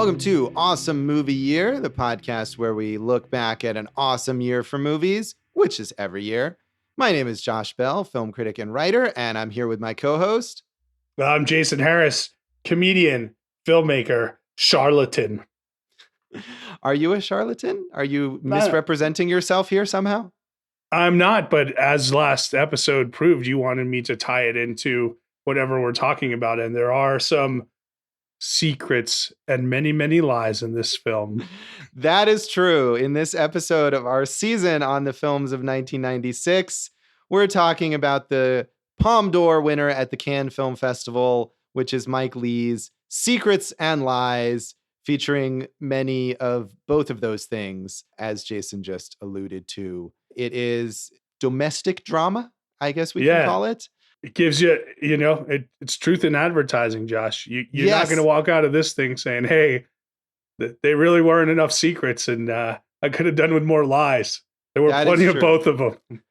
Welcome to Awesome Movie Year, the podcast where we look back at an awesome year for movies, which is every year. My name is Josh Bell, film critic and writer, and I'm here with my co-host. I'm Jason Harris, comedian, filmmaker, charlatan. Are you a charlatan? Are you No. misrepresenting yourself here somehow? I'm not, but as last episode proved, you wanted me to tie it into whatever we're talking about, and there are some secrets and many, many lies in this film. That is true. In this episode of our season on the films of 1996, we're talking about the Palme d'Or winner at the Cannes Film Festival, which is Mike Leigh's Secrets and Lies, featuring many of both of those things, as Jason just alluded to. It is domestic drama, I guess we can call it. It gives you, it's truth in advertising, Josh. You're not going to walk out of this thing saying, hey, they really weren't enough secrets and I could have done with more lies. There were plenty of both of them.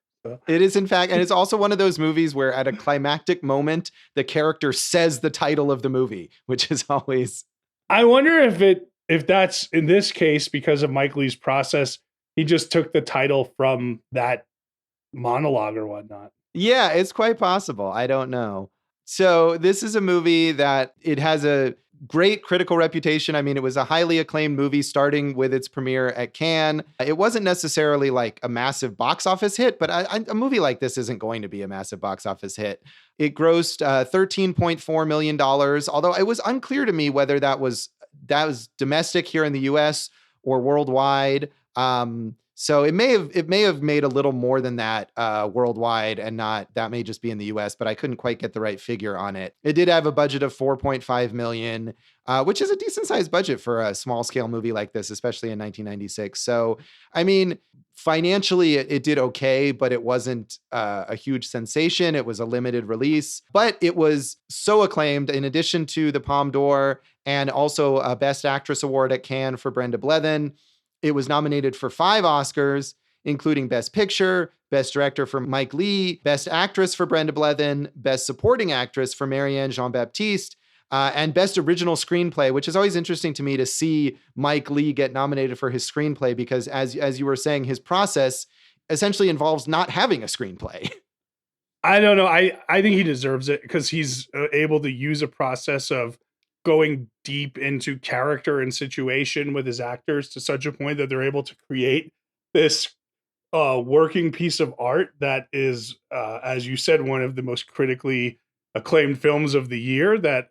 It is, in fact, and it's also one of those movies where at a climactic moment, the character says the title of the movie, which is always... I wonder if that's, in this case, because of Mike Leigh's process, he just took the title from that monologue or whatnot. Yeah, it's quite possible. I don't know. So this is a movie that it has a great critical reputation. I mean, it was a highly acclaimed movie starting with its premiere at Cannes. It wasn't necessarily like a massive box office hit, but a movie like this isn't going to be a massive box office hit. It grossed $13.4 million, although it was unclear to me whether that was domestic here in the US or worldwide. So it may have made a little more than that worldwide, and that may just be in the US, but I couldn't quite get the right figure on it. It did have a budget of $4.5 million, which is a decent sized budget for a small scale movie like this, especially in 1996. So, I mean, financially it did okay, but it wasn't a huge sensation. It was a limited release, but it was so acclaimed in addition to the Palme d'Or and also a Best Actress award at Cannes for Brenda Blethyn. It was nominated for 5 Oscars, including Best Picture, Best Director for Mike Leigh, Best Actress for Brenda Blethyn, Best Supporting Actress for Marianne Jean-Baptiste, and Best Original Screenplay, which is always interesting to me to see Mike Leigh get nominated for his screenplay, because as you were saying, his process essentially involves not having a screenplay. I don't know. I think he deserves it because he's able to use a process of going deep into character and situation with his actors to such a point that they're able to create this working piece of art that is, as you said, one of the most critically acclaimed films of the year. That,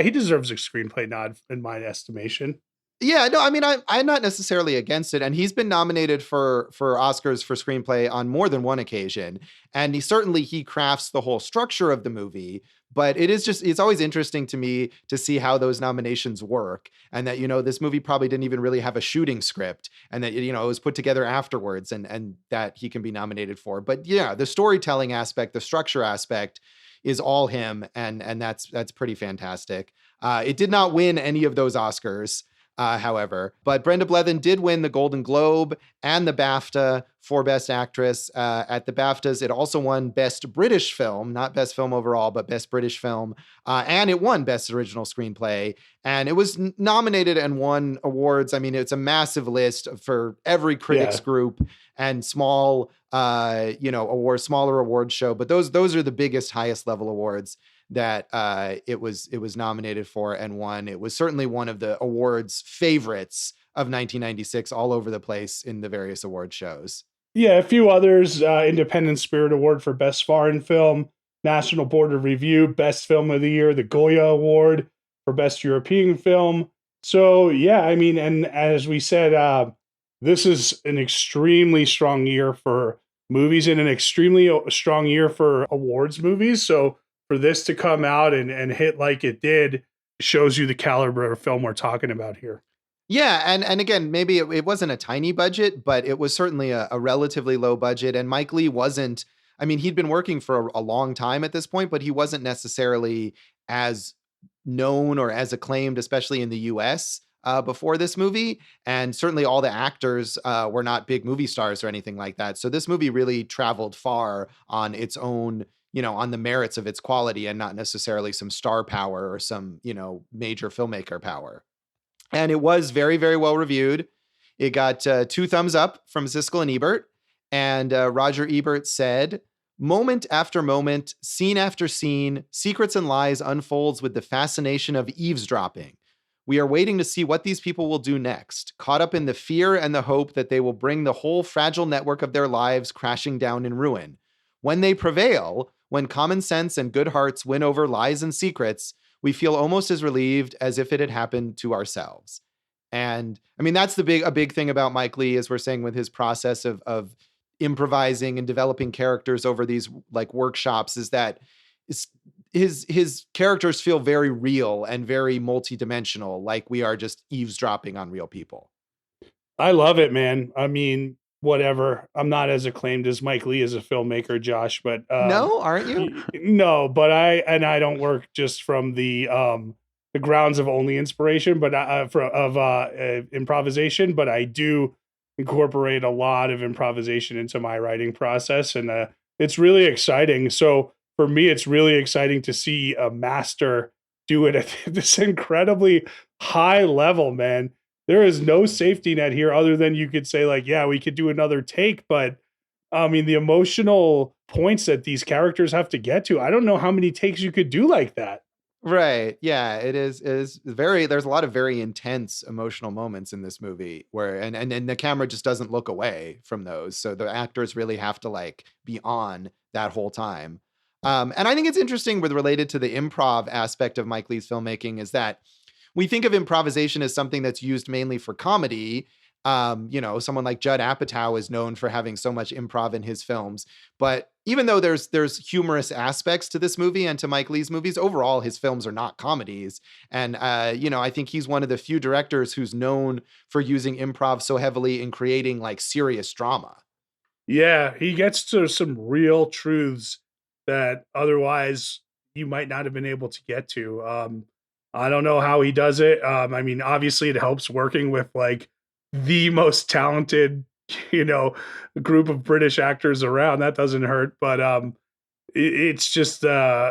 he deserves a screenplay nod in my estimation. Yeah, no, I mean, I'm not necessarily against it. And he's been nominated for Oscars for screenplay on more than one occasion. And he crafts the whole structure of the movie. But it's always interesting to me to see how those nominations work. And that, this movie probably didn't even really have a shooting script, and that, it was put together afterwards and that he can be nominated for. But yeah, the storytelling aspect, the structure aspect is all him. And that's pretty fantastic. It did not win any of those Oscars. However, but Brenda Blethyn did win the Golden Globe and the BAFTA for Best Actress. At the BAFTAs, it also won Best British Film, not Best Film overall, but Best British Film. And it won Best Original Screenplay. And it was nominated and won awards. I mean, it's a massive list for every critics group and small, smaller award show. But those are the biggest, highest level awards that it was nominated for and won. It was certainly one of the awards favorites of 1996 all over the place in the various award shows. Yeah, a few others, Independent Spirit Award for Best Foreign Film, National Board of Review, Best Film of the Year, the Goya Award for Best European Film. So, yeah, I mean, and as we said, this is an extremely strong year for movies and an extremely strong year for awards movies. So for this to come out and hit like it did shows you the caliber of film we're talking about here. Yeah, and again, maybe it wasn't a tiny budget, but it was certainly a relatively low budget. And Mike Leigh wasn't, I mean, he'd been working for a long time at this point, but he wasn't necessarily as known or as acclaimed, especially in the US before this movie. And certainly all the actors were not big movie stars or anything like that. So this movie really traveled far on its own, on the merits of its quality and not necessarily some star power or some, major filmmaker power. And it was very, very well reviewed. It got 2 thumbs up from Siskel and Ebert. And Roger Ebert said, moment after moment, scene after scene, Secrets and Lies unfolds with the fascination of eavesdropping. We are waiting to see what these people will do next, caught up in the fear and the hope that they will bring the whole fragile network of their lives crashing down in ruin. When they prevail, when common sense and good hearts win over lies and secrets, we feel almost as relieved as if it had happened to ourselves. And I mean, that's a big thing about Mike Leigh, as we're saying, with his process of improvising and developing characters over these like workshops, is that his characters feel very real and very multidimensional, like we are just eavesdropping on real people. I love it, man. I mean, whatever. I'm not as acclaimed as Mike Leigh as a filmmaker, Josh, but No, aren't you? no, but I don't work just from the grounds of only inspiration, but improvisation, but I do incorporate a lot of improvisation into my writing process, and it's really exciting. So for me, it's really exciting to see a master do it at this incredibly high level, man. There is no safety net here other than you could say like, yeah, we could do another take, but I mean, the emotional points that these characters have to get to, I don't know how many takes you could do like that. Right. Yeah, it is very, there's a lot of very intense emotional moments in this movie where and the camera just doesn't look away from those. So the actors really have to like be on that whole time. And I think it's interesting with related to the improv aspect of Mike Leigh's filmmaking is that we think of improvisation as something that's used mainly for comedy. Someone like Judd Apatow is known for having so much improv in his films. But even though there's humorous aspects to this movie and to Mike Leigh's movies, overall his films are not comedies. And I think he's one of the few directors who's known for using improv so heavily in creating like serious drama. Yeah, he gets to some real truths that otherwise you might not have been able to get to. I don't know how he does it. I mean, obviously it helps working with like the most talented, group of British actors around. That doesn't hurt, but it's just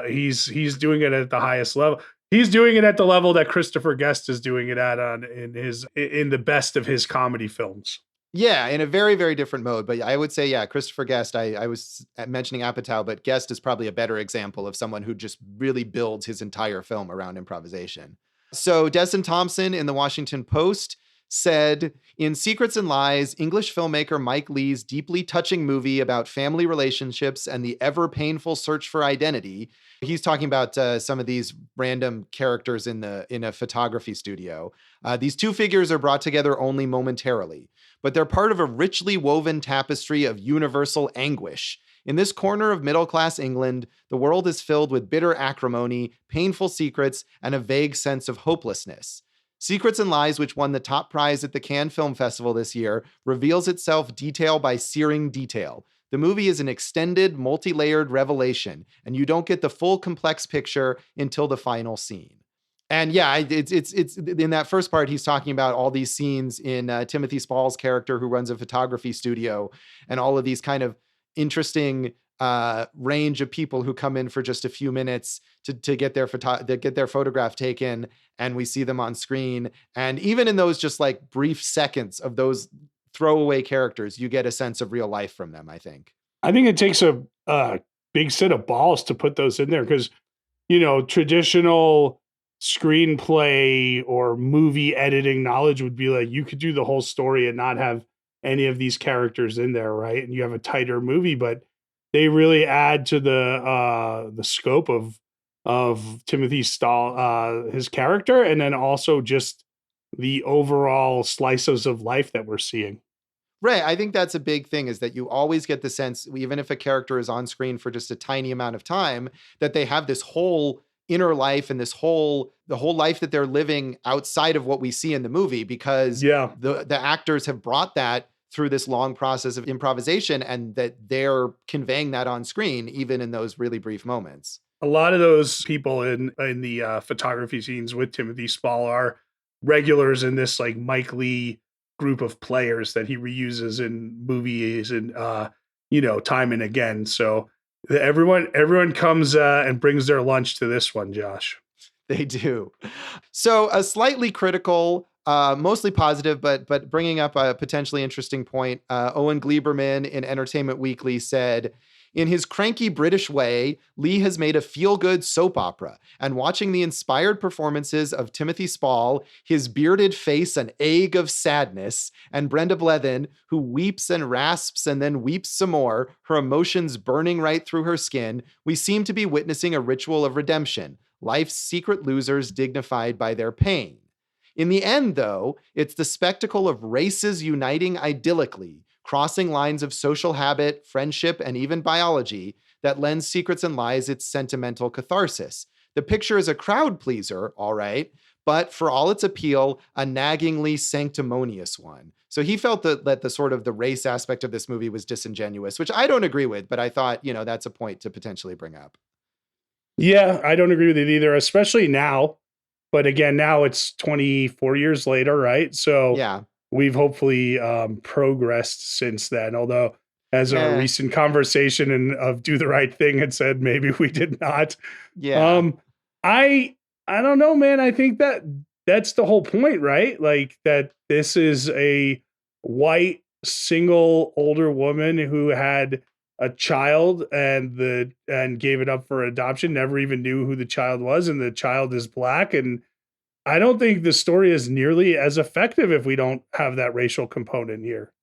he's doing it at the highest level. He's doing it at the level that Christopher Guest is doing it at in the best of his comedy films. Yeah, in a very, very different mode. But I would say, yeah, Christopher Guest, I was mentioning Apatow, but Guest is probably a better example of someone who just really builds his entire film around improvisation. So Desson Thompson in the Washington Post said, in Secrets and Lies, English filmmaker Mike Leigh's deeply touching movie about family relationships and the ever painful search for identity. He's talking about some of these random characters in a photography studio. These two figures are brought together only momentarily, but they're part of a richly woven tapestry of universal anguish. In this corner of middle-class England, the world is filled with bitter acrimony, painful secrets, and a vague sense of hopelessness. Secrets and Lies, which won the top prize at the Cannes Film Festival this year, reveals itself detail by searing detail. The movie is an extended, multi-layered revelation, and you don't get the full complex picture until the final scene. And yeah, it's in that first part, he's talking about all these scenes in Timothy Spall's character who runs a photography studio and all of these kind of interesting range of people who come in for just a few minutes to get their photograph taken, and we see them on screen. And even in those just like brief seconds of those throwaway characters, you get a sense of real life from them, I think. I think it takes a big set of balls to put those in there because, traditional screenplay or movie editing knowledge would be like you could do the whole story and not have any of these characters in there, right? And you have a tighter movie, but they really add to the scope of Timothy Spall, his character, and then also just the overall slices of life that we're seeing. Right. I think that's a big thing, is that you always get the sense, even if a character is on screen for just a tiny amount of time, that they have this whole inner life and the whole life that they're living outside of what we see in the movie, because the actors have brought that through this long process of improvisation, and that they're conveying that on screen, even in those really brief moments. A lot of those people in the photography scenes with Timothy Spall are regulars in this like Mike Leigh group of players that he reuses in movies and time and again. So everyone comes and brings their lunch to this one, Josh. They do. So a slightly critical Mostly positive, but bringing up a potentially interesting point. Owen Gleiberman in Entertainment Weekly said, in his cranky British way, Leigh has made a feel-good soap opera, and watching the inspired performances of Timothy Spall, his bearded face an egg of sadness, and Brenda Blethyn, who weeps and rasps and then weeps some more, her emotions burning right through her skin, we seem to be witnessing a ritual of redemption, life's secret losers dignified by their pain. In the end, though, it's the spectacle of races uniting idyllically, crossing lines of social habit, friendship, and even biology that lends Secrets and Lies its sentimental catharsis. The picture is a crowd pleaser, all right, but for all its appeal, a naggingly sanctimonious one. So he felt that the sort of the race aspect of this movie was disingenuous, which I don't agree with, but I thought, that's a point to potentially bring up. Yeah, I don't agree with it either, especially now. But again, now it's 24 years later, right? So Yeah. we've hopefully progressed since then. Although, as a recent conversation of Do the Right Thing had said, maybe we did not. Yeah. I don't know, man. I think that's the whole point, right? Like that this is a white single older woman who had a child and gave it up for adoption, never even knew who the child was, and the child is black. And I don't think the story is nearly as effective if we don't have that racial component here.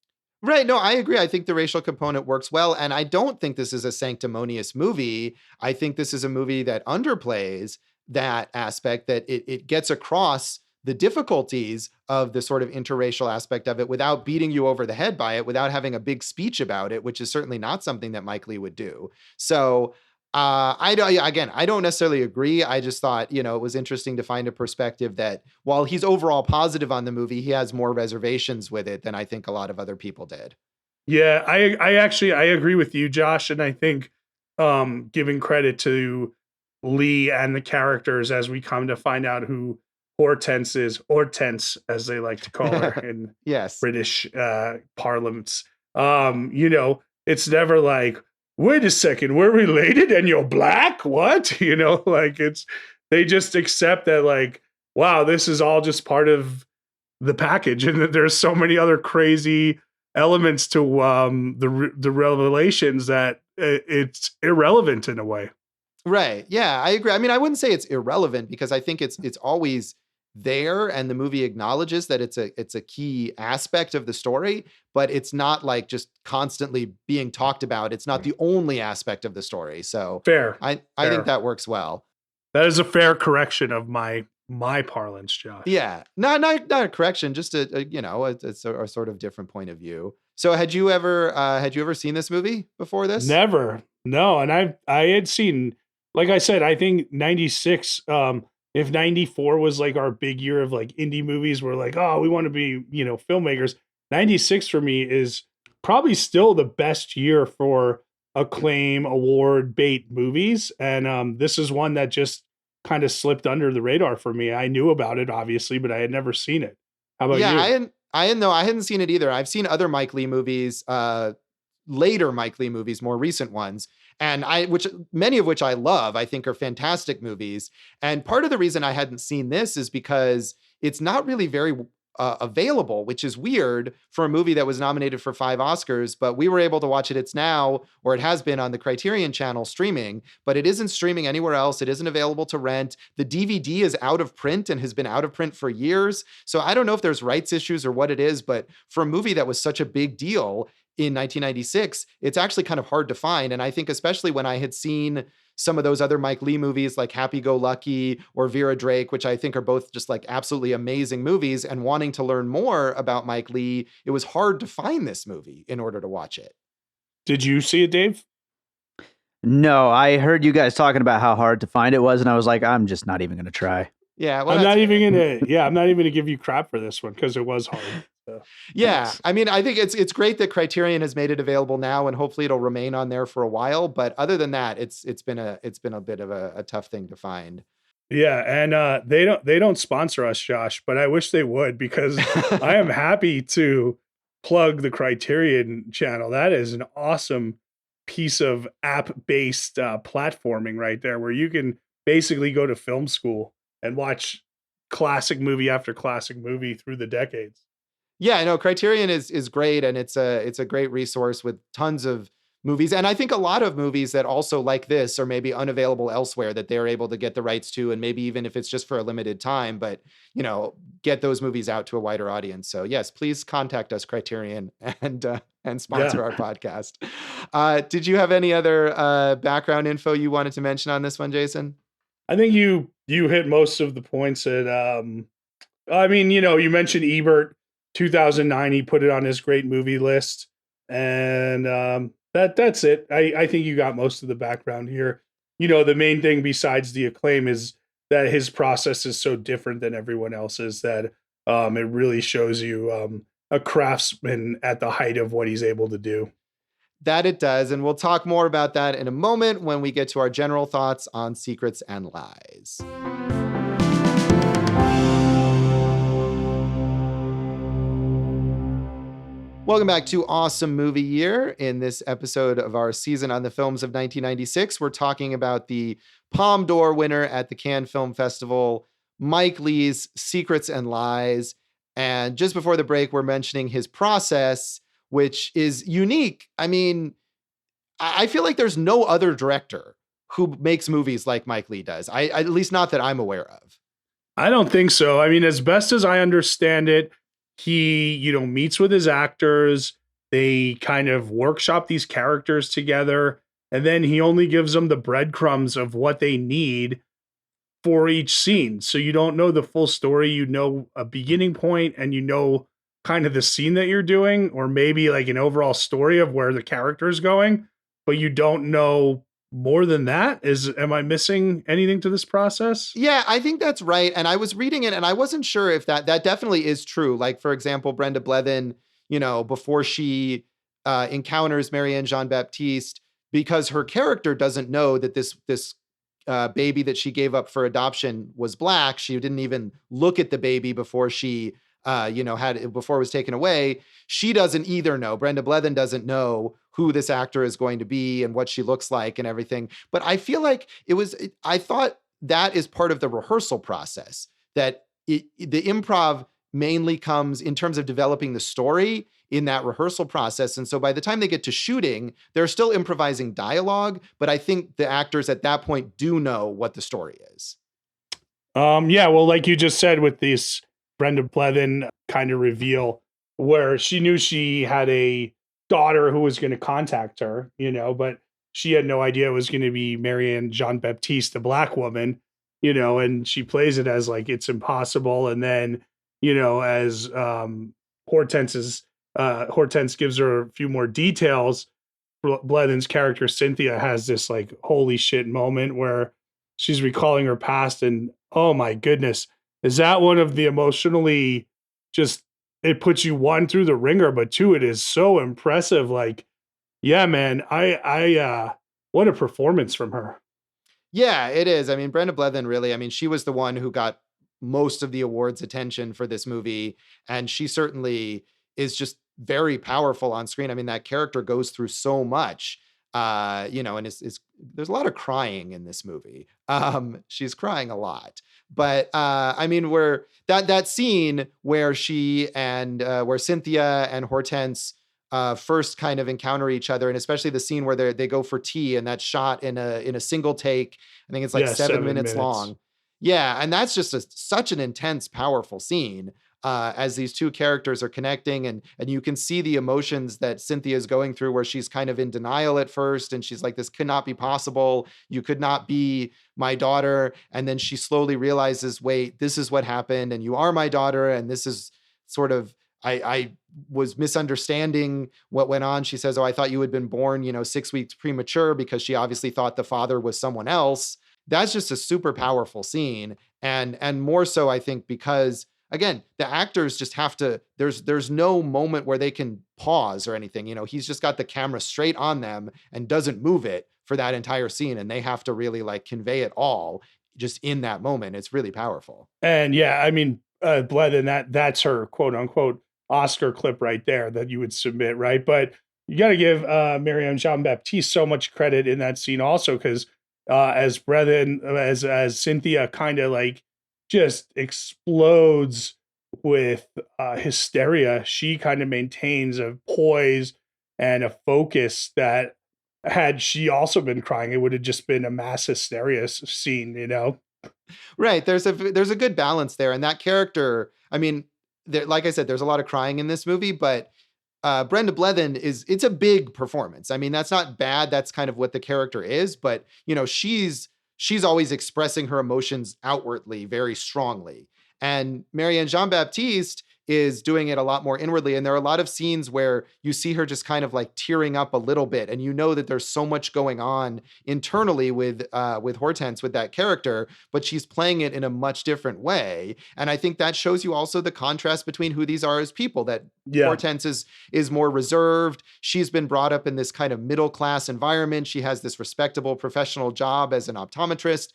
Right. No, I agree. I think the racial component works well. And I don't think this is a sanctimonious movie. I think this is a movie that underplays that aspect, that it gets across the difficulties of the sort of interracial aspect of it without beating you over the head by it, without having a big speech about it, which is certainly not something that Mike Leigh would do. So I don't necessarily agree. I just thought, it was interesting to find a perspective that while he's overall positive on the movie, he has more reservations with it than I think a lot of other people did. Yeah, I actually agree with you, Josh, and I think giving credit to Leigh and the characters as we come to find out who Hortense is, Hortense as they like to call her in yes. British parlance. It's never like, wait a second, we're related and you're black? What? They just accept that, like, wow, this is all just part of the package, and that there's so many other crazy elements to the revelations that it's irrelevant in a way. Right. Yeah, I agree. I mean, I wouldn't say it's irrelevant because I think it's always there, and the movie acknowledges that it's a key aspect of the story, but it's not like just constantly being talked about. It's not the only aspect of the story. So fair. I think that works well. That is a fair correction of my parlance, Josh. Yeah, not a correction, just it's a sort of different point of view. So had you ever seen this movie before this? Never. No, and I had seen, like I said, I think 96, if 94 was like our big year of like indie movies, we're like, oh, we want to be, filmmakers. 96 for me is probably still the best year for acclaim, award bait movies. And this is one that just kind of slipped under the radar for me. I knew about it, obviously, but I had never seen it. How about you? I hadn't seen it either. I've seen other Mike Leigh movies, later Mike Leigh movies, more recent ones, and many of which I love, I think are fantastic movies. And part of the reason I hadn't seen this is because it's not really very available, which is weird for a movie that was nominated for 5 Oscars, but we were able to watch it. It's now, or it has been, on the Criterion Channel streaming, but it isn't streaming anywhere else. It isn't available to rent. The DVD is out of print and has been out of print for years. So I don't know if there's rights issues or what it is, but for a movie that was such a big deal in 1996, it's actually kind of hard to find. And I think especially when I had seen some of those other Mike Leigh movies like Happy Go Lucky or Vera Drake, which I think are both just like absolutely amazing movies, and wanting to learn more about Mike Leigh, it was hard to find this movie in order to watch it. Did you see it, Dave? No, I heard you guys talking about how hard to find it was, and I was like, I'm just not even going to try. Yeah, well, I'm not even gonna give you crap for this one because it was hard. So. Yeah, I mean, I think it's great that Criterion has made it available now, and hopefully it'll remain on there for a while. But other than that, it's been a bit of a tough thing to find. Yeah, and they don't sponsor us, Josh, but I wish they would, because I am happy to plug the Criterion channel. That is an awesome piece of app-based platforming right there, where you can basically go to film school and watch classic movie after classic movie through the decades. Yeah, I know Criterion is great, and it's a great resource with tons of movies. And I think a lot of movies that also like this are maybe unavailable elsewhere that they're able to get the rights to, and maybe even if it's just for a limited time, but get those movies out to a wider audience. So yes, please contact us, Criterion, and sponsor our podcast. Did you have any other background info you wanted to mention on this one, Jason? I think you hit most of the points that you mentioned Ebert 2009, he put it on his great movie list, and that's it. I think you got most of the background here. The main thing besides the acclaim is that his process is so different than everyone else's that it really shows you a craftsman at the height of what he's able to do. That it does, and we'll talk more about that in a moment when we get to our general thoughts on Secrets and Lies. Welcome back to Awesome Movie Year. In this episode of our season on the films of 1996, we're talking about the Palme d'Or winner at the Cannes Film Festival, Mike Leigh's Secrets and Lies. And just before the break, we're mentioning his process, which is unique. I mean, I feel like there's no other director who makes movies like Mike Leigh does. At least not that I'm aware of. I don't think so. I mean, as best as I understand it, he, meets with his actors. They kind of workshop these characters together, and then he only gives them the breadcrumbs of what they need for each scene. So you don't know the full story. You know a beginning point, and kind of the scene that you're doing, or maybe like an overall story of where the character is going, but you don't know more than that. Am I missing anything to this process? Yeah, I think that's right. And I was reading it and I wasn't sure if that definitely is true. Like, for example, Brenda Blethyn, before she encounters Marianne Jean-Baptiste, because her character doesn't know that this baby that she gave up for adoption was Black. She didn't even look at the baby before she before it was taken away. She doesn't either know. Brenda Blethyn doesn't know who this actor is going to be and what she looks like and everything. But I feel like I thought that is part of the rehearsal process, that the improv mainly comes in terms of developing the story in that rehearsal process. And so by the time they get to shooting, they're still improvising dialogue, but I think the actors at that point do know what the story is. Yeah, well, like you just said with this Brenda Blethyn kind of reveal, where she knew she had a daughter who was going to contact her, but she had no idea it was going to be Marianne Jean-Baptiste, the Black woman, and she plays it as like it's impossible. And then, as Hortense gives her a few more details, Blethyn's character Cynthia has this like holy shit moment where she's recalling her past, and oh my goodness, is that one of the emotionally just, it puts you one through the ringer, but two, it is so impressive. Like, yeah, man, I what a performance from her. Yeah, it is. I mean, Brenda Blethyn really, she was the one who got most of the awards attention for this movie. And she certainly is just very powerful on screen. I mean, that character goes through so much, and there's a lot of crying in this movie. She's crying a lot. But where that scene where where Cynthia and Hortense first kind of encounter each other, and especially the scene where they go for tea, and that's shot in a single take. I think it's like 7 minutes long. Yeah, and that's just such an intense, powerful scene as these two characters are connecting, and you can see the emotions that Cynthia is going through, where she's kind of in denial at first, and she's like, this could not be possible. You could not be my daughter. And then she slowly realizes, wait, this is what happened, and you are my daughter, and this is sort of, I was misunderstanding what went on. She says, oh, I thought you had been born, 6 weeks premature, because she obviously thought the father was someone else. That's just a super powerful scene. And more so, I think, because again, the actors just have to, there's no moment where they can pause or anything. He's just got the camera straight on them and doesn't move it for that entire scene. And they have to really like convey it all just in that moment. It's really powerful. And yeah, Blethyn, that's her quote unquote Oscar clip right there that you would submit, right? But you got to give Marianne Jean-Baptiste so much credit in that scene also, because as Cynthia kind of like just explodes with hysteria. She kind of maintains a poise and a focus that had she also been crying, it would have just been a mass hysteria scene, you know? Right. There's a good balance there. And that character, I mean, like I said, there's a lot of crying in this movie, but Brenda Blethyn it's a big performance. I mean, that's not bad. That's kind of what the character is, but she's always expressing her emotions outwardly very strongly. And Marianne Jean-Baptiste is doing it a lot more inwardly. And there are a lot of scenes where you see her just kind of like tearing up a little bit. And you know that there's so much going on internally with Hortense, with that character, but she's playing it in a much different way. And I think that shows you also the contrast between who these are as people, that Hortense is more reserved. She's been brought up in this kind of middle class environment. She has this respectable professional job as an optometrist,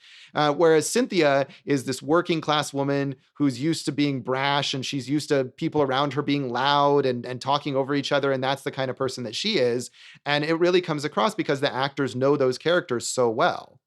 whereas Cynthia is this working class woman who's used to being brash, and she's used to people around her being loud and talking over each other. And that's the kind of person that she is. And it really comes across because the actors know those characters so well.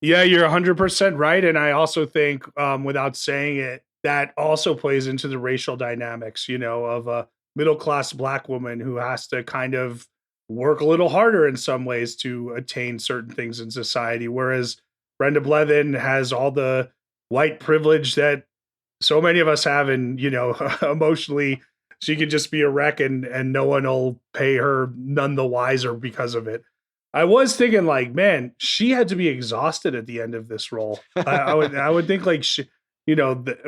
Yeah, you're 100% right. And I also think, without saying it, that also plays into the racial dynamics, of a middle class Black woman who has to kind of work a little harder in some ways to attain certain things in society. Whereas Brenda Blethyn has all the white privilege that so many of us have, and, emotionally, she can just be a wreck and no one will pay her none the wiser because of it. I was thinking, like, man, she had to be exhausted at the end of this role. I would think, like,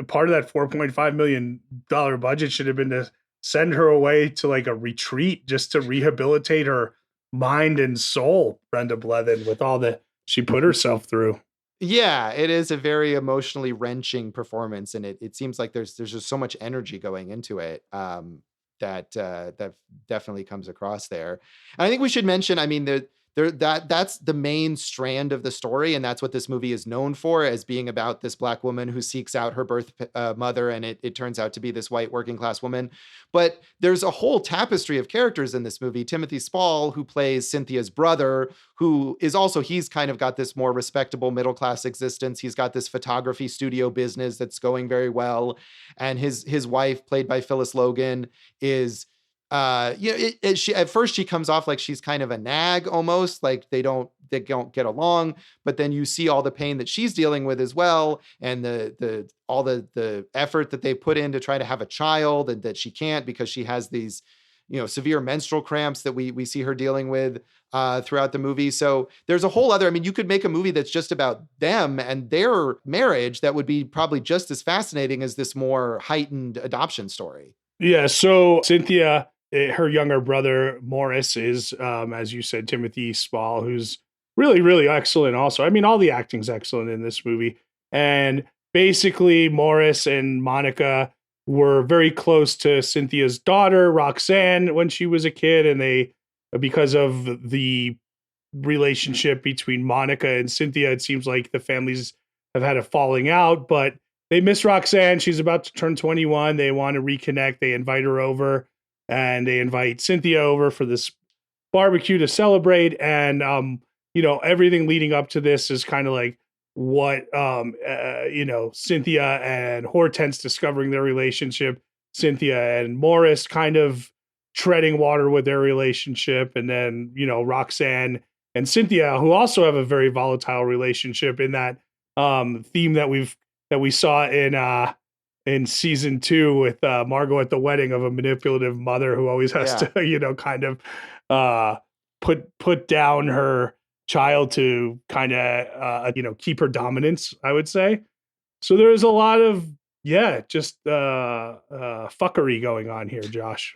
part of that $4.5 million budget should have been to send her away to like a retreat just to rehabilitate her mind and soul. Brenda Blethyn, with all that she put herself through. Yeah, it is a very emotionally wrenching performance, and it seems like there's just so much energy going into it. That definitely comes across there. And I think we should mention, I mean, that's the main strand of the story, and that's what this movie is known for, as being about this Black woman who seeks out her birth mother, and it turns out to be this white working class woman. But there's a whole tapestry of characters in this movie. Timothy Spall, who plays Cynthia's brother, who is also, he's kind of got this more respectable middle class existence. He's got this photography studio business that's going very well, and his wife, played by Phyllis Logan, is she at first she comes off like she's kind of a nag, almost like they don't get along, but then you see all the pain that she's dealing with as well, and all the effort that they put in to try to have a child, and that she can't because she has these severe menstrual cramps that we see her dealing with throughout the movie. So there's a whole other, I mean, you could make a movie that's just about them and their marriage that would be probably just as fascinating as this more heightened adoption story. Yeah, so Cynthia, her younger brother Morris is, as you said, Timothy Spall, who's really, really excellent also. I mean, all the acting's excellent in this movie. And basically, Morris and Monica were very close to Cynthia's daughter, Roxanne, when she was a kid. And because of the relationship between Monica and Cynthia, it seems like the families have had a falling out, but they miss Roxanne. She's about to turn 21. They want to reconnect. They invite her over. And they invite Cynthia over for this barbecue to celebrate. And, everything leading up to this is kind of like what, Cynthia and Hortense discovering their relationship, Cynthia and Morris kind of treading water with their relationship. And then, Roxanne and Cynthia, who also have a very volatile relationship, in that theme that we saw in season 2 with Margot at the wedding, of a manipulative mother who always has to, kind of put down her child to kind of, keep her dominance, I would say. So there's a lot of, just fuckery going on here, Josh.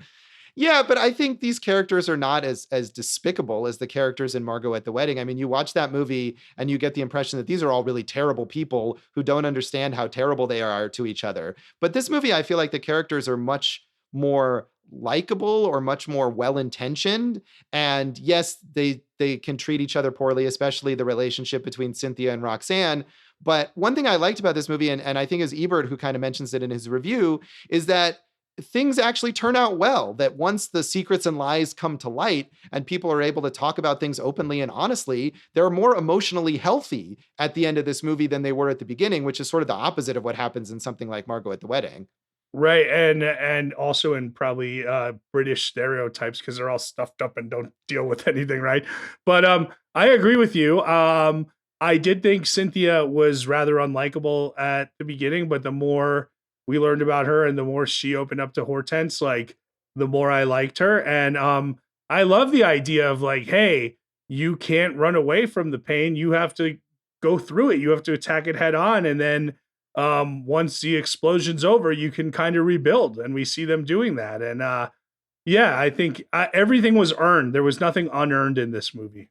Yeah, but I think these characters are not as despicable as the characters in Margot at the Wedding. I mean, you watch that movie and you get the impression that these are all really terrible people who don't understand how terrible they are to each other. But this movie, I feel like the characters are much more likable, or much more well-intentioned. And yes, they can treat each other poorly, especially the relationship between Cynthia and Roxanne. But one thing I liked about this movie, and I think is Ebert who kind of mentions it in his review, is that things actually turn out well, that once the secrets and lies come to light and people are able to talk about things openly and honestly, they're more emotionally healthy at the end of this movie than they were at the beginning, which is sort of the opposite of what happens in something like Margot at the Wedding. Right, and also in probably British stereotypes because they're all stuffed up and don't deal with anything, right? But I agree with you. I did think Cynthia was rather unlikable at the beginning, but the more we learned about her and the more she opened up to Hortense, like the more I liked her. And I love the idea of like, hey, you can't run away from the pain. You have to go through it. You have to attack it head on, and then once the explosion's over, you can kind of rebuild, and we see them doing that. And yeah, I think everything was earned. There was nothing unearned in this movie.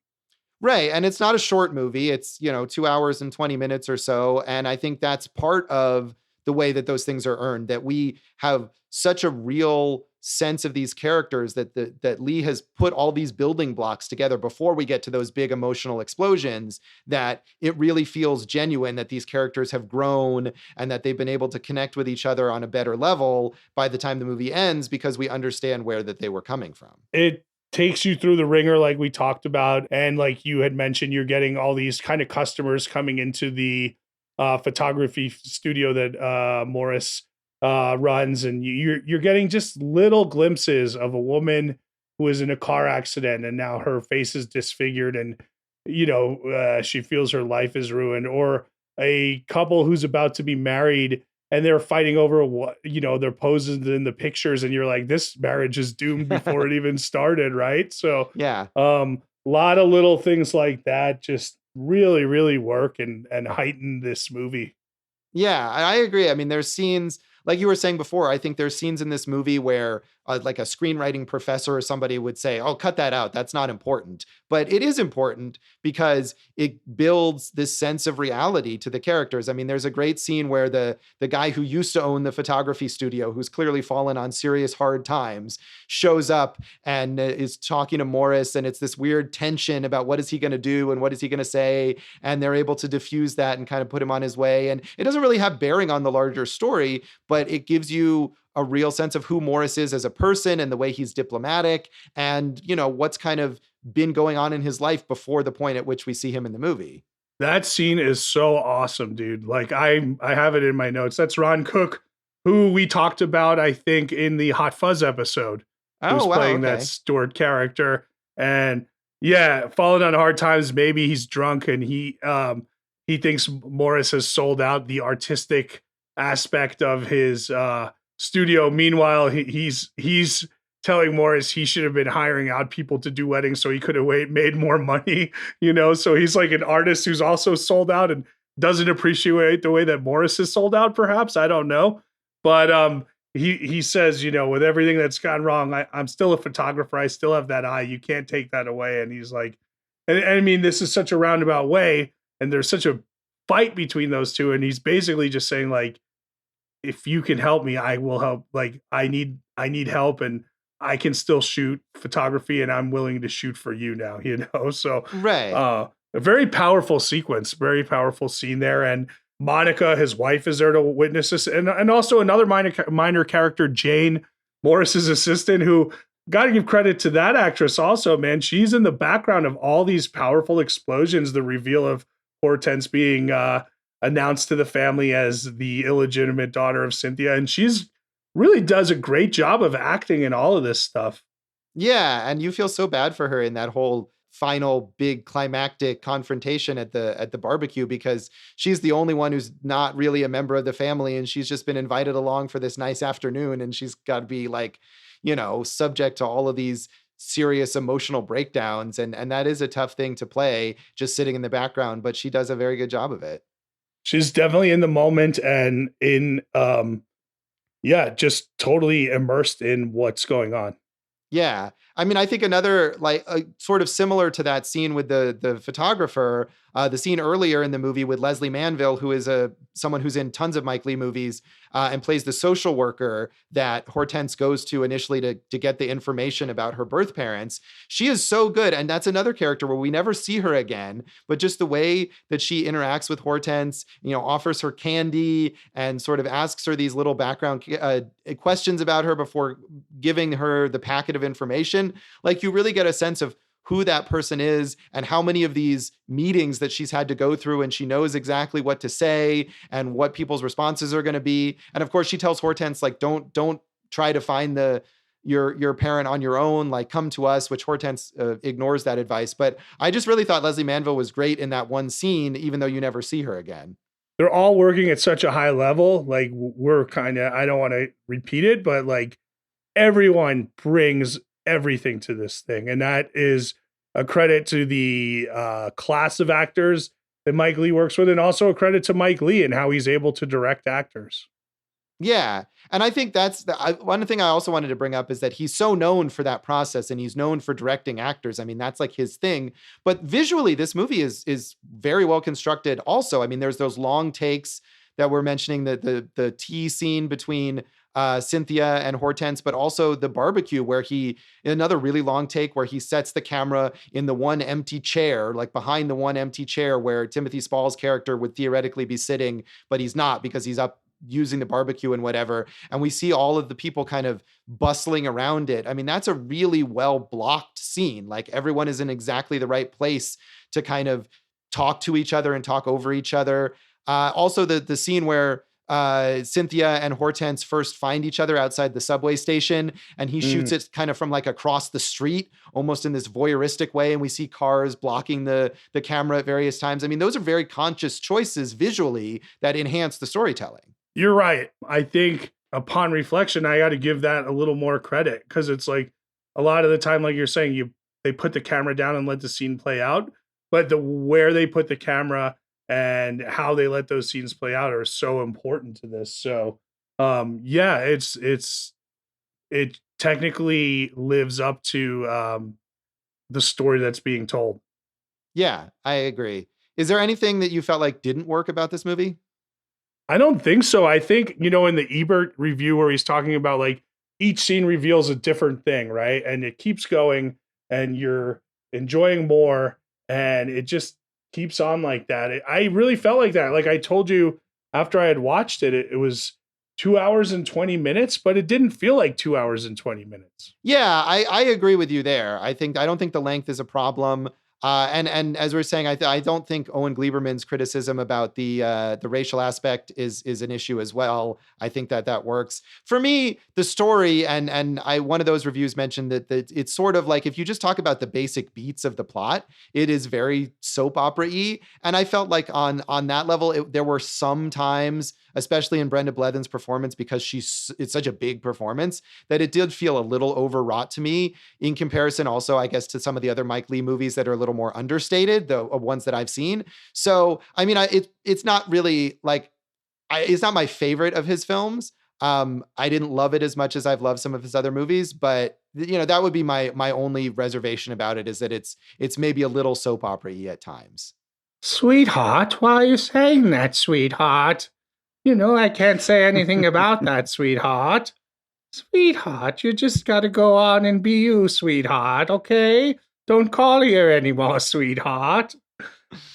Right. And it's not a short movie. It's, 2 hours and 20 minutes or so. And I think that's part of the way that those things are earned, that we have such a real sense of these characters, that Leigh has put all these building blocks together before we get to those big emotional explosions, that it really feels genuine, that these characters have grown and that they've been able to connect with each other on a better level by the time the movie ends, because we understand where that they were coming from. It takes you through the ringer like we talked about, and like you had mentioned, you're getting all these kind of customers coming into the photography studio that Morris runs, and you're getting just little glimpses of a woman who was in a car accident and now her face is disfigured, and she feels her life is ruined, or a couple who's about to be married and they're fighting over what their poses in the pictures, and you're like, this marriage is doomed before it even started, right? So Yeah. a lot of little things like that just really, really work and heighten this movie. Yeah, I agree. I mean, there's scenes, like you were saying before, I think there's scenes in this movie where like a screenwriting professor or somebody would say, oh, cut that out. That's not important. But it is important because it builds this sense of reality to the characters. I mean, there's a great scene where the guy who used to own the photography studio, who's clearly fallen on serious hard times, shows up and is talking to Morris. And it's this weird tension about what is he going to do and what is he going to say. And they're able to diffuse that and kind of put him on his way. And it doesn't really have bearing on the larger story, but it gives you a real sense of who Morris is as a person and the way he's diplomatic and, what's kind of been going on in his life before the point at which we see him in the movie. That scene is so awesome, dude. Like I have it in my notes. That's Ron Cook, who we talked about, I think, in the Hot Fuzz episode. Who's playing that Stuart character. And yeah, falling on hard times. Maybe he's drunk and he thinks Morris has sold out the artistic aspect of his studio. Meanwhile, he's telling Morris he should have been hiring out people to do weddings so he could have made more money, So he's like an artist who's also sold out and doesn't appreciate the way that Morris is sold out, perhaps. I don't know. But he says, with everything that's gone wrong, I'm still a photographer. I still have that eye. You can't take that away. And he's like, and I mean, this is such a roundabout way, and there's such a fight between those two. And he's basically just saying, like, if you can help me, I will help. Like, I need help, and I can still shoot photography, and I'm willing to shoot for you now, So right. A very powerful sequence, very powerful scene there. And Monica, his wife, is there to witness this. And also another minor character, Jane, Morris's assistant, who got to give credit to that actress also, man. She's in the background of all these powerful explosions, the reveal of Hortense being announced to the family as the illegitimate daughter of Cynthia. And she's really does a great job of acting in all of this stuff. Yeah. And you feel so bad for her in that whole final big climactic confrontation at the barbecue, because she's the only one who's not really a member of the family. And she's just been invited along for this nice afternoon. And she's got to be like, subject to all of these serious emotional breakdowns. And that is a tough thing to play, just sitting in the background, but she does a very good job of it. She's definitely in the moment and in, just totally immersed in what's going on. Yeah. I mean, I think another sort of similar to that scene with the photographer, the scene earlier in the movie with Leslie Manville, who is someone who's in tons of Mike Leigh movies and plays the social worker that Hortense goes to initially to get the information about her birth parents. She is so good. And that's another character where we never see her again, but just the way that she interacts with Hortense, offers her candy and sort of asks her these little background questions about her before giving her the packet of information. Like, you really get a sense of who that person is and how many of these meetings that she's had to go through, and she knows exactly what to say and what people's responses are going to be. And of course she tells Hortense, like, don't try to find your parent on your own, like, come to us, which Hortense ignores that advice. But I just really thought Leslie Manville was great in that one scene, even though you never see her again. They're all working at such a high level. Like, we're kind of, I don't want to repeat it, but like, everyone brings everything to this thing. And that is a credit to the class of actors that Mike Leigh works with, and also a credit to Mike Leigh and how he's able to direct actors. Yeah. And I think that's one thing I also wanted to bring up is that he's so known for that process, and he's known for directing actors. I mean, that's like his thing. But visually, this movie is very well constructed also. I mean, there's those long takes that we're mentioning, the tea scene between Cynthia and Hortense, but also the barbecue where another really long take where he sets the camera in the one empty chair, like behind the one empty chair where Timothy Spall's character would theoretically be sitting, but he's not because he's up using the barbecue and whatever. And we see all of the people kind of bustling around it. I mean, that's a really well blocked scene. Like, everyone is in exactly the right place to kind of talk to each other and talk over each other. Also the scene where Cynthia and Hortense first find each other outside the subway station, and he shoots it kind of from like across the street, almost in this voyeuristic way. And we see cars blocking the camera at various times. I mean, those are very conscious choices visually that enhance the storytelling. You're right. I think upon reflection, I got to give that a little more credit, because it's like a lot of the time, like you're saying, they put the camera down and let the scene play out, but where they put the camera and how they let those scenes play out are so important to this. So, yeah, it technically lives up to the story that's being told. Yeah, I agree. Is there anything that you felt like didn't work about this movie? I don't think so. I think, in the Ebert review where he's talking about like each scene reveals a different thing, right? And it keeps going and you're enjoying more, and it just keeps on like that. I really felt like that. Like I told you after I had watched it, it was 2 hours and 20 minutes, but it didn't feel like 2 hours and 20 minutes. Yeah, I agree with you there. I don't think the length is a problem. And as we're saying, I don't think Owen Gleiberman's criticism about the racial aspect is an issue as well. I think that works for me. The story and one of those reviews mentioned that it's sort of like, if you just talk about the basic beats of the plot, it is very soap opera-y. And I felt like on that level, there were some times, especially in Brenda Blethyn's performance, because it's such a big performance, that it did feel a little overwrought to me in comparison also, I guess, to some of the other Mike Leigh movies that are a little more understated, the ones that I've seen. So, I mean, it's not really like, it's not my favorite of his films. I didn't love it as much as I've loved some of his other movies, but that would be my only reservation about it, is that it's maybe a little soap opera-y at times. Sweetheart, why are you saying that, sweetheart? I can't say anything about that, sweetheart. Sweetheart, you just gotta go on and be you, sweetheart, okay? Don't call here anymore, sweetheart.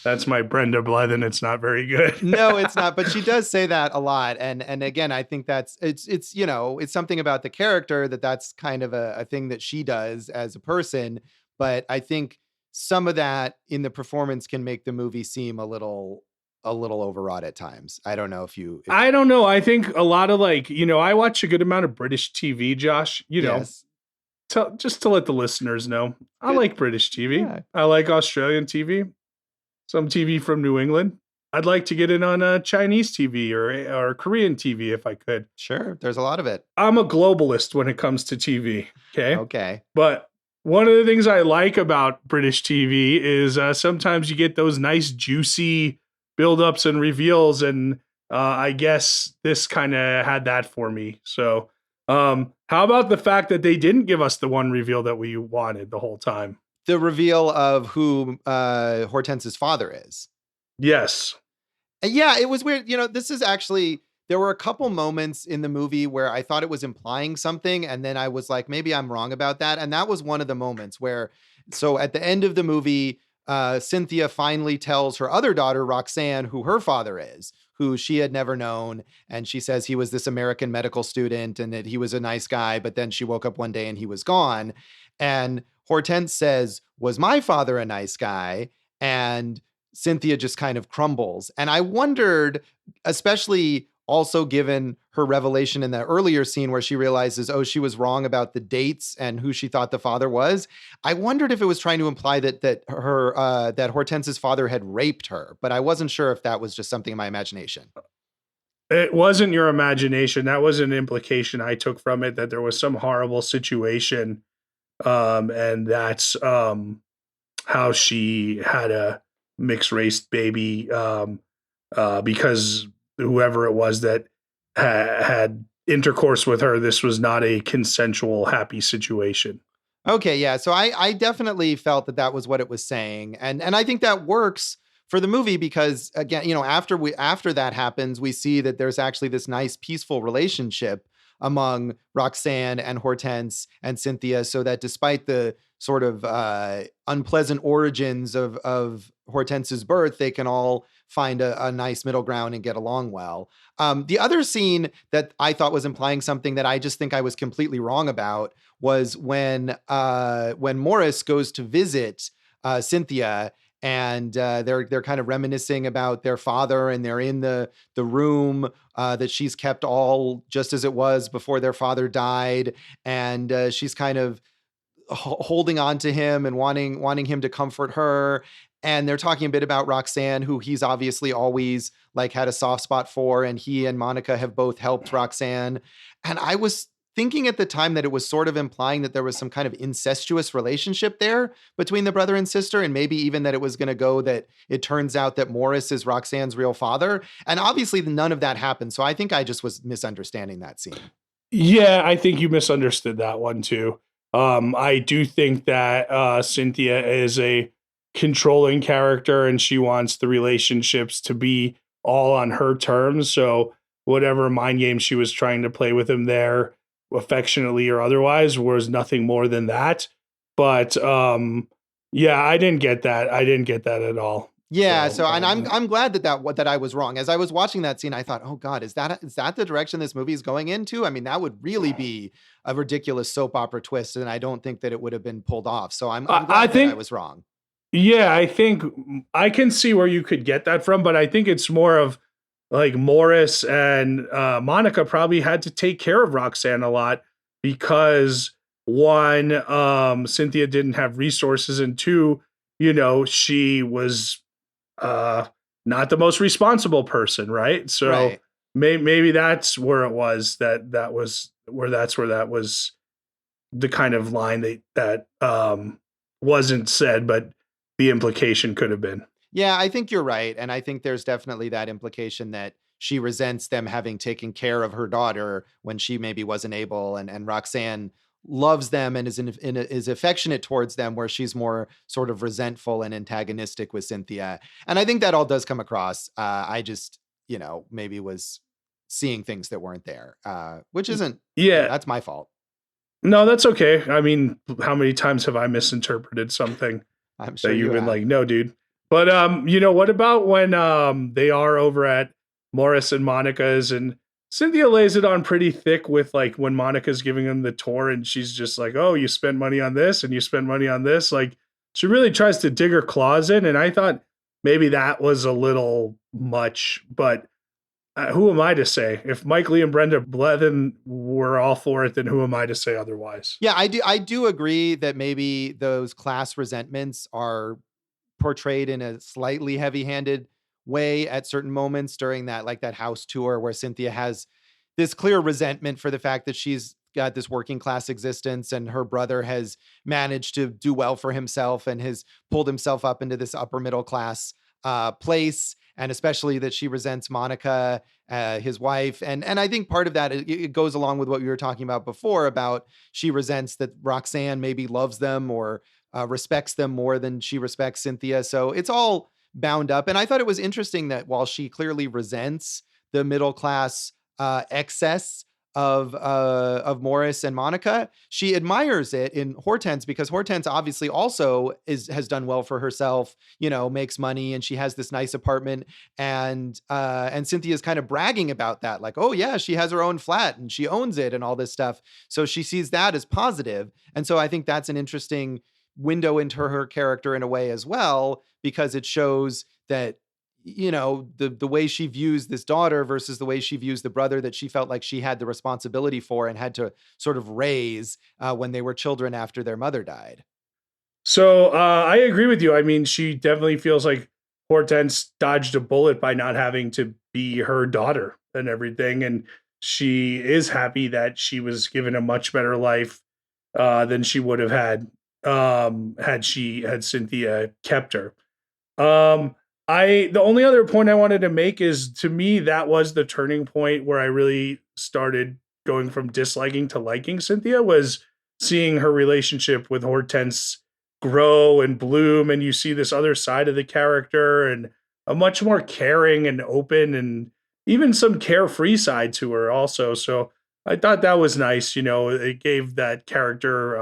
That's my Brenda Blethyn. It's not very good. No, it's not. But she does say that a lot. And again, I think it's something about the character that's kind of a thing that she does as a person. But I think some of that in the performance can make the movie seem a little overwrought at times. I don't know I don't know. I think a lot of I watch a good amount of British TV, Josh, yes. Just to let the listeners know, I like British TV. Yeah. I like Australian TV, some TV from New England. I'd like to get in on Chinese TV or Korean TV if I could. Sure. There's a lot of it. I'm a globalist when it comes to TV. Okay. Okay. But one of the things I like about British TV is sometimes you get those nice, juicy buildups and reveals. And I guess this kind of had that for me. So How about the fact that they didn't give us the one reveal that we wanted the whole time? The reveal of who Hortense's father is. Yes. Yeah, it was weird. This is actually, there were a couple moments in the movie where I thought it was implying something. And then I was like, maybe I'm wrong about that. And that was one of the moments where, so at the end of the movie, Cynthia finally tells her other daughter, Roxanne, who her father is, who she had never known. And she says he was this American medical student and that he was a nice guy. But then she woke up one day and he was gone. And Hortense says, was my father a nice guy? And Cynthia just kind of crumbles. And I wondered, especially also given her revelation in that earlier scene where she realizes, oh, she was wrong about the dates and who she thought the father was. I wondered if it was trying to imply that Hortense's father had raped her, but I wasn't sure if that was just something in my imagination. It wasn't your imagination. That was an implication I took from it, that there was some horrible situation. And that's how she had a mixed race baby, because whoever it was that had intercourse with her, this was not a consensual, happy situation. Okay, yeah. So I definitely felt that was what it was saying. And I think that works for the movie because, again, after that happens, we see that there's actually this nice peaceful relationship among Roxanne and Hortense and Cynthia, so that despite the sort of unpleasant origins of Hortense's birth, they can all find a nice middle ground and get along well. The other scene that I thought was implying something that I just think I was completely wrong about was when Morris goes to visit Cynthia. And they're kind of reminiscing about their father, and they're in the room that she's kept all just as it was before their father died, and she's kind of holding on to him and wanting him to comfort her. And they're talking a bit about Roxanne, who he's obviously always like had a soft spot for, and he and Monica have both helped Roxanne. And I was thinking at the time that it was sort of implying that there was some kind of incestuous relationship there between the brother and sister, and maybe even that it was going to go that it turns out that Morris is Roxanne's real father. And obviously none of that happened. So I think I just was misunderstanding that scene. Yeah, I think you misunderstood that one too. I do think that Cynthia is a controlling character and she wants the relationships to be all on her terms. So whatever mind game she was trying to play with him there, affectionately or otherwise, was nothing more than that. But yeah, I didn't get that. I didn't get that at all. Yeah, so and I'm glad that I was wrong. As I was watching that scene, I thought, oh God, is that the direction this movie is going into? I mean, that would really be a ridiculous soap opera twist, and I don't think that it would have been pulled off. So I'm glad I think I was wrong. Yeah, I think I can see where you could get that from, but I think it's more of like Morris and Monica probably had to take care of Roxanne a lot because one, Cynthia didn't have resources, and two, she was not the most responsible person, right? So right. Maybe that's where it was that was the kind of line that wasn't said, but the implication could have been. Yeah, I think you're right. And I think there's definitely that implication that she resents them having taken care of her daughter when she maybe wasn't able. And Roxanne loves them and is affectionate towards them, where she's more sort of resentful and antagonistic with Cynthia. And I think that all does come across. I just, maybe was seeing things that weren't there, which isn't, that's my fault. No, that's okay. I mean, how many times have I misinterpreted something I'm sure that you've been like, no, dude. But, what about when they are over at Morris and Monica's, and Cynthia lays it on pretty thick with like when Monica's giving him the tour and she's just like, oh, you spent money on this and you spend money on this. Like she really tries to dig her claws in. And I thought maybe that was a little much, but who am I to say? If Mike Leigh and Brenda Blethyn were all for it, then who am I to say otherwise? Yeah, I do agree that maybe those class resentments are portrayed in a slightly heavy-handed way at certain moments during that house tour, where Cynthia has this clear resentment for the fact that she's got this working class existence and her brother has managed to do well for himself and has pulled himself up into this upper middle class place. And especially that she resents Monica his wife. And I think part of that, it goes along with what we were talking about before about she resents that Roxanne maybe loves them or respects them more than she respects Cynthia. So it's all bound up. And I thought it was interesting that while she clearly resents the middle class excess of Morris and Monica, she admires it in Hortense, because Hortense obviously also has done well for herself, makes money, and she has this nice apartment, and Cynthia's kind of bragging about that, like, oh yeah, she has her own flat and she owns it and all this stuff. So she sees that as positive. And so I think that's an interesting window into her character in a way as well, because it shows that the way she views this daughter versus the way she views the brother that she felt like she had the responsibility for and had to sort of raise when they were children after their mother died. So I agree with you. I mean, she definitely feels like Hortense dodged a bullet by not having to be her daughter and everything. And she is happy that she was given a much better life than she would have had had Cynthia kept her. The only other point I wanted to make is, to me, that was the turning point where I really started going from disliking to liking Cynthia, was seeing her relationship with Hortense grow and bloom. And you see this other side of the character and a much more caring and open and even some carefree side to her also. So I thought that was nice. It gave that character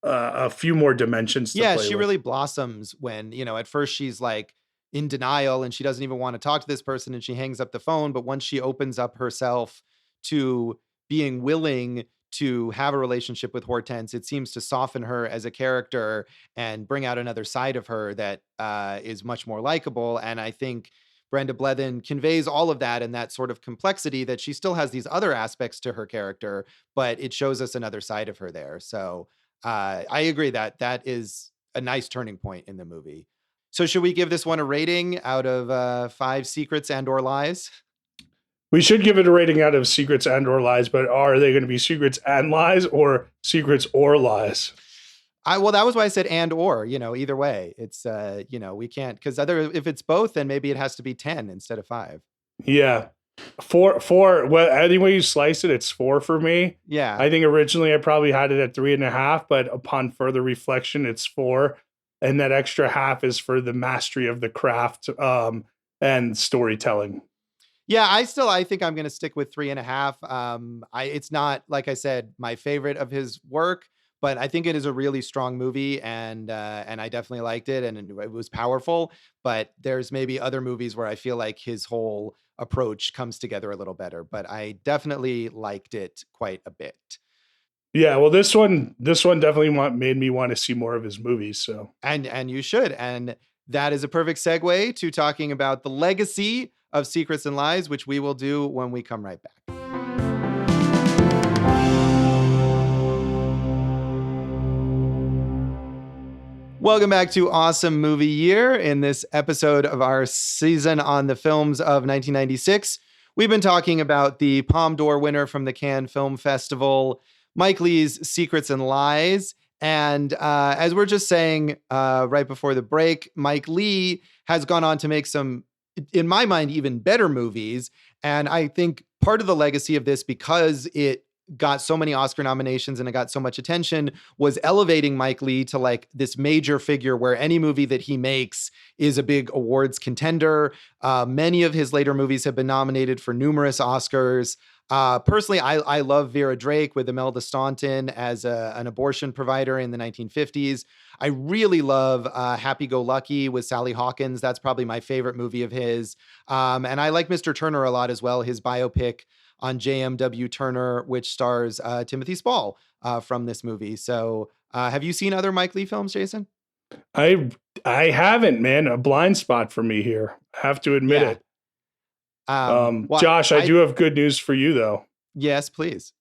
a few more dimensions to play she with. really blossoms when, at first she's like in denial and she doesn't even want to talk to this person and she hangs up the phone. But once she opens up herself to being willing to have a relationship with Hortense, it seems to soften her as a character and bring out another side of her that is much more likable. And I think Brenda Blethyn conveys all of that and that sort of complexity, that she still has these other aspects to her character, but it shows us another side of her there. So I agree that is a nice turning point in the movie. So should we give this one a rating out of 5 secrets and or lies? We should give it a rating out of secrets and or lies, but are they going to be secrets and lies or secrets or lies? Well, that was why I said and or, either way. It's, we can't, because if it's both, then maybe it has to be 10 instead of 5. Yeah. 4. Well, any way you slice it, it's 4 for me. Yeah. I think originally I probably had it at 3.5, but upon further reflection, it's 4. And that extra half is for the mastery of the craft and storytelling. Yeah, I think I'm going to stick with 3.5. It's not, like I said, my favorite of his work, but I think it is a really strong movie, and I definitely liked it, and it was powerful. But there's maybe other movies where I feel like his whole approach comes together a little better. But I definitely liked it quite a bit. Yeah, well, this one definitely made me want to see more of his movies. So and you should, and that is a perfect segue to talking about the legacy of Secrets and Lies, which we will do when we come right back. Welcome back to Awesome Movie Year. In this episode of our season on the films of 1996, we've been talking about the Palme d'Or winner from the Cannes Film Festival, Mike Leigh's Secrets and Lies. And as we're just saying right before the break, Mike Leigh has gone on to make some, in my mind, even better movies. And I think part of the legacy of this, because it got so many Oscar nominations and it got so much attention, was elevating Mike Leigh to like this major figure where any movie that he makes is a big awards contender. Many of his later movies have been nominated for numerous Oscars. Personally, I love Vera Drake with Imelda Staunton as an abortion provider in the 1950s. I really love Happy Go Lucky with Sally Hawkins. That's probably my favorite movie of his. And I like Mr. Turner a lot as well, his biopic on JMW Turner, which stars Timothy Spall from this movie. So have you seen other Mike Leigh films, Jason? I haven't, man. A blind spot for me here. I have to admit it. Josh, I do have good news for you, though. Yes, please.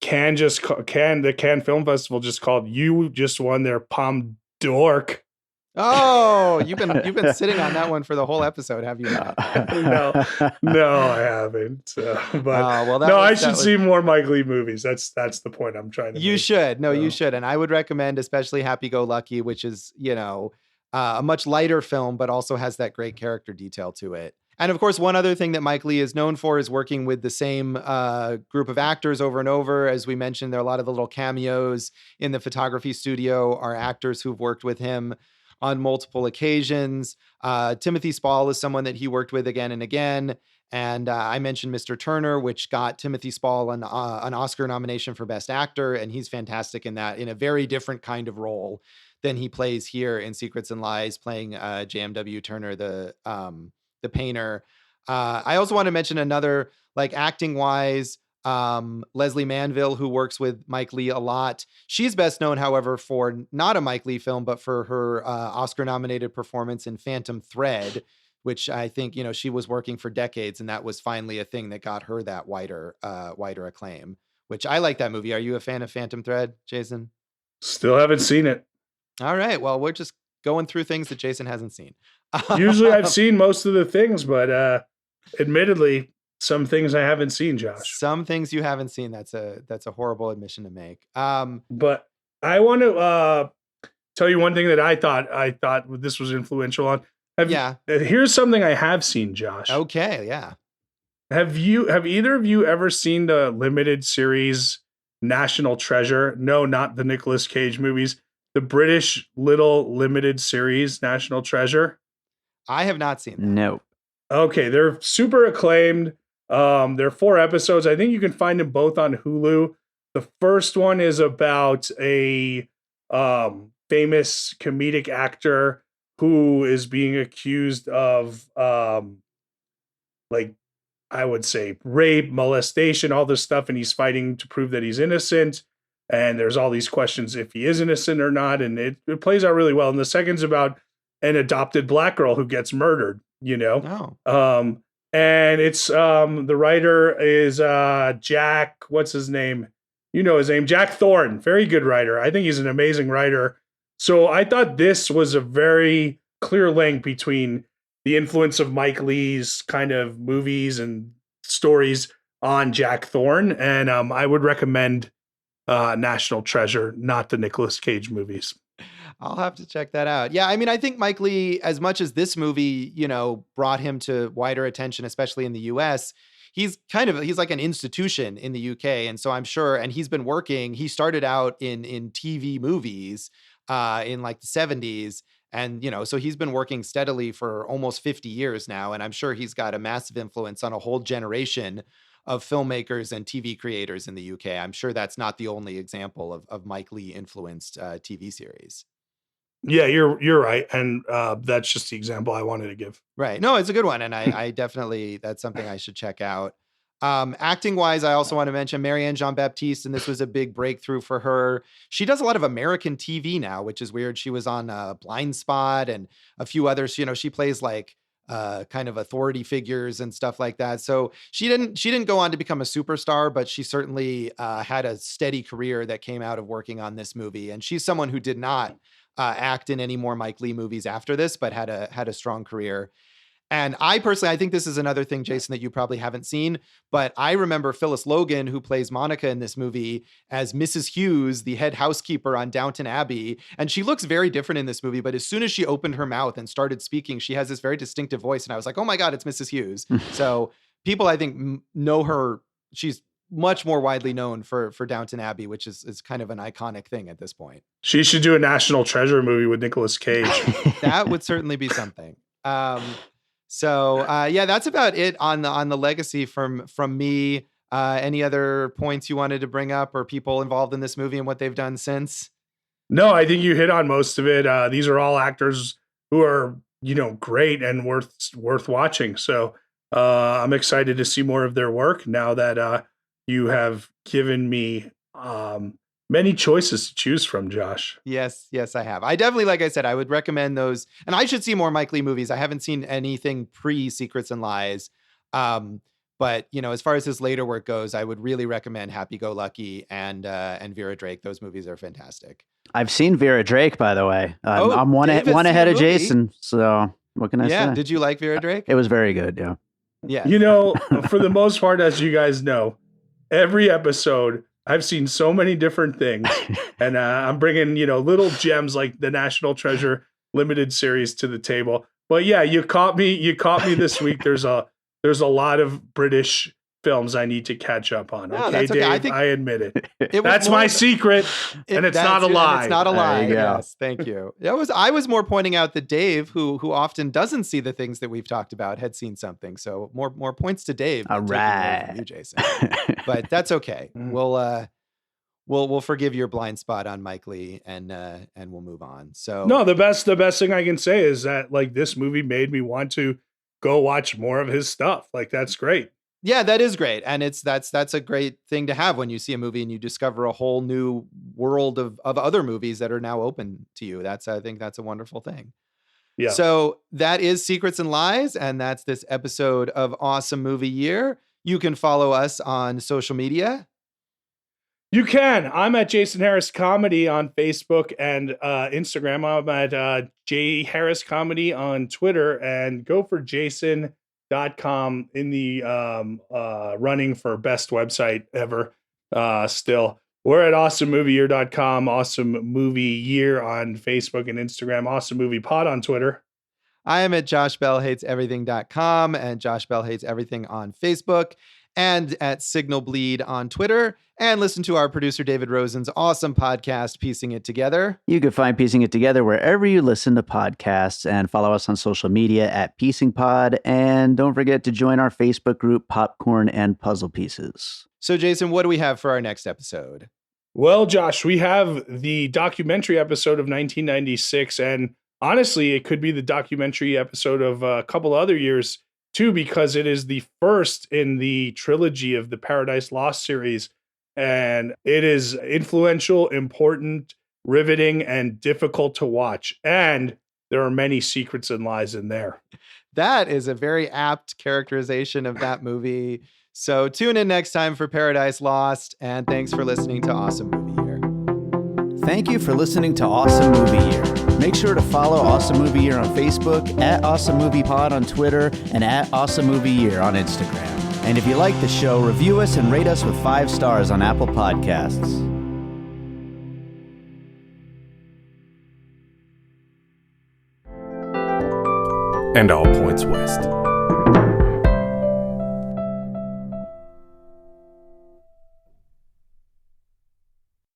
The Cannes Film Festival just called. You just won their Palme d'Or. Oh, you've been sitting on that one for the whole episode, have you not? No, I haven't. I should see more Mike Leigh movies. That's the point I'm trying to make. You should. No, you should. And I would recommend especially Happy Go Lucky, which is, a much lighter film, but also has that great character detail to it. And of course, one other thing that Mike Leigh is known for is working with the same group of actors over and over. As we mentioned, there are a lot of the little cameos in the photography studio are actors who've worked with him on multiple occasions. Timothy Spall is someone that he worked with again and again. And I mentioned Mr. Turner, which got Timothy Spall an Oscar nomination for Best Actor. And he's fantastic in that, in a very different kind of role than he plays here in Secrets and Lies, playing JMW Turner, the painter. I also want to mention another, like, acting wise, Leslie Manville, who works with Mike Leigh a lot. She's best known, however, for not a Mike Leigh film, but for her Oscar nominated performance in Phantom Thread, which I think, she was working for decades. And that was finally a thing that got her that wider acclaim, which I like that movie. Are you a fan of Phantom Thread, Jason? Still haven't seen it. All right. Well, we're just going through things that Jason hasn't seen. Usually I've seen most of the things, but admittedly, some things I haven't seen, Josh. Some things you haven't seen. That's a horrible admission to make. But I want to tell you one thing that I thought this was influential on. Here's something I have seen, Josh. Okay, yeah. Have either of you ever seen the limited series National Treasure? No, not the Nicolas Cage movies. The British little limited series National Treasure. I have not seen that. No. Okay, they're super acclaimed. They're 4 episodes. I think you can find them both on Hulu. The first one is about a famous comedic actor who is being accused of I would say rape, molestation, all this stuff, and he's fighting to prove that he's innocent. And there's all these questions if he is innocent or not, and it plays out really well. And the second's about an adopted black girl who gets murdered, Oh. And it's the writer is Jack, what's his name? You know his name, Jack Thorne. Very good writer. I think he's an amazing writer. So I thought this was a very clear link between the influence of Mike Leigh's kind of movies and stories on Jack Thorne. And I would recommend National Treasure, not the Nicolas Cage movies. I'll have to check that out. Yeah, I mean, I think Mike Leigh, as much as this movie, brought him to wider attention, especially in the US, he's like an institution in the UK. And so I'm sure, and he's been working, he started out in TV movies in like the 70s. And, so he's been working steadily for almost 50 years now. And I'm sure he's got a massive influence on a whole generation of filmmakers and TV creators in the UK. I'm sure that's not the only example of Mike Leigh influenced TV series. Yeah, you're right. And that's just the example I wanted to give. Right. No, it's a good one. And I definitely, that's something I should check out. Acting wise, I also want to mention Marianne Jean-Baptiste, and this was a big breakthrough for her. She does a lot of American TV now, which is weird. She was on Blind Spot and a few others. She plays like kind of authority figures and stuff like that. So she didn't go on to become a superstar, but she certainly had a steady career that came out of working on this movie. And she's someone who did not act in any more Mike Leigh movies after this, but had a strong career. And I think this is another thing, Jason, that you probably haven't seen, but I remember Phyllis Logan, who plays Monica in this movie, as Mrs. Hughes, the head housekeeper on Downton Abbey. And she looks very different in this movie, but as soon as she opened her mouth and started speaking, she has this very distinctive voice. And I was like, oh my God, it's Mrs. Hughes. So people, I think, know her. She's much more widely known for Downton Abbey, which is kind of an iconic thing at this point. She should do a National Treasure movie with Nicolas Cage. That would certainly be something. So that's about it on the legacy from me. Any other points you wanted to bring up, or people involved in this movie and what they've done since? No, I think you hit on most of it. These are all actors who are, great and worth watching. So I'm excited to see more of their work now that you have given me many choices to choose from, Josh. Yes, I have. I definitely, like I said, I would recommend those. And I should see more Mike Leigh movies. I haven't seen anything pre-Secrets and Lies. But, as far as his later work goes, I would really recommend Happy Go Lucky and Vera Drake. Those movies are fantastic. I've seen Vera Drake, by the way. I'm one ahead of Jason. So what can I say? Yeah. Did you like Vera Drake? It was very good. Yeah. Yeah. For the most part, as you guys know, every episode, I've seen so many different things, and I'm bringing, little gems like the National Treasure limited series to the table. But yeah, you caught me this week. There's a lot of British films I need to catch up on. No, Okay, that's okay. Dave, I admit it. It was That's more my of- secret, and it's not a lie. It's not a lie. There you go. Yes, thank you. I was more pointing out that Dave, who often doesn't see the things that we've talked about, had seen something. So more points to Dave. All than taking away from right. you, Jason. But that's okay. We'll forgive your blind spot on Mike Leigh, and we'll move on. So No, the best thing I can say is that like this movie made me want to go watch more of his stuff. Like that's great. yeah, that is great, and that's a great thing to have when you see a movie and you discover a whole new world of other movies that are now open to you. I think that's a wonderful thing. Yeah. So that is Secrets and Lies, and that's this episode of Awesome Movie Year. You can follow us on social media. You can. I'm at Jason Harris Comedy on Facebook and Instagram. I'm at J Harris Comedy on Twitter, and go for Jason.com in the running for best website ever. Still, we're at awesomemovieyear.com, Awesome Movie Year on Facebook and Instagram, Awesome Movie Pod on Twitter. I am at joshbellhateseverything.com and Josh Bell Hates Everything on Facebook, and at Signal Bleed on Twitter. And listen to our producer David Rosen's awesome podcast, Piecing It Together. You can find Piecing It Together wherever you listen to podcasts, and follow us on social media at Piecing Pod. And don't forget to join our Facebook group, Popcorn and Puzzle Pieces. So, Jason, what do we have for our next episode? Well, Josh, we have the documentary episode of 1996, and honestly, it could be the documentary episode of a couple other years too, because it is the first in the trilogy of the Paradise Lost series, and it is influential, important, riveting, and difficult to watch. And there are many secrets and lies in there. That is a very apt characterization of that movie. So tune in next time for Paradise Lost, and thanks for listening to Awesome Movie Year. Thank you for listening to Awesome Movie Year. Make sure to follow Awesome Movie Year on Facebook, at Awesome Movie Pod on Twitter, and at Awesome Movie Year on Instagram. And if you like the show, review us and rate us with 5 stars on Apple Podcasts. And all points west.